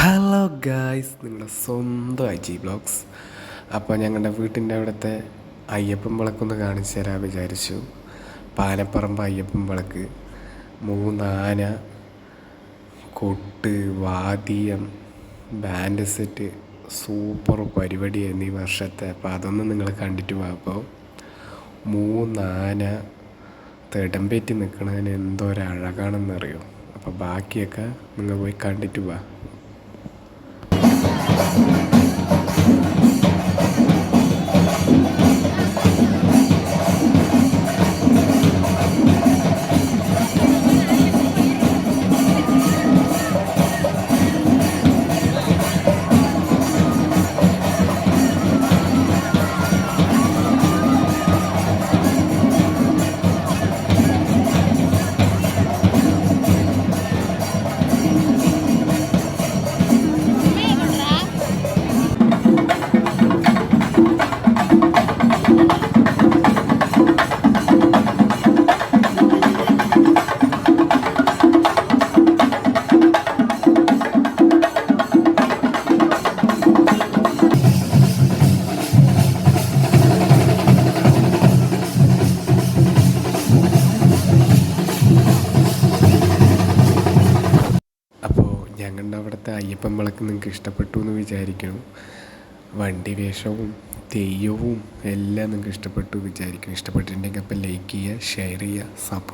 Hello guys, നിങ്ങളുടെ സ്വന്തം IG blogs. അപ്പോൾ ഞങ്ങളുടെ വീട്ടിൻ്റെ അവിടുത്തെ അയ്യപ്പൻ വിളക്കൊന്ന് കാണിച്ചു തരാൻ വിചാരിച്ചു. പാനപ്പറമ്പ് അയ്യപ്പൻ വിളക്ക്, 3 ആന, കൊട്ട്, വാദ്യം, ബാൻഡ് സെറ്റ്, സൂപ്പർ പരിപാടിയായിരുന്നു ഈ വർഷത്തെ. അപ്പോൾ അതൊന്നും നിങ്ങൾ കണ്ടിട്ട് പോകാം. അപ്പോൾ 3 ആന തിടമ്പേറ്റി നിൽക്കണതിന് എന്തോരഴകാണെന്നറിയോ. അപ്പോൾ ബാക്കിയൊക്കെ നിങ്ങൾ പോയി കണ്ടിട്ട് പോവാ. ഞങ്ങളുടെ അവിടുത്തെ അയ്യപ്പൻ വിളക്ക് നിങ്ങൾക്ക് ഇഷ്ടപ്പെട്ടു എന്ന് വിചാരിക്കണം. വണ്ടി വേഷവും തെയ്യവും എല്ലാം നിങ്ങൾക്ക് ഇഷ്ടപ്പെട്ടു വിചാരിക്കണം. ഇഷ്ടപ്പെട്ടിട്ടുണ്ടെങ്കിൽ അപ്പോൾ ലൈക്ക് ചെയ്യുക, ഷെയർ ചെയ്യുക, സപ്പോർട്ട്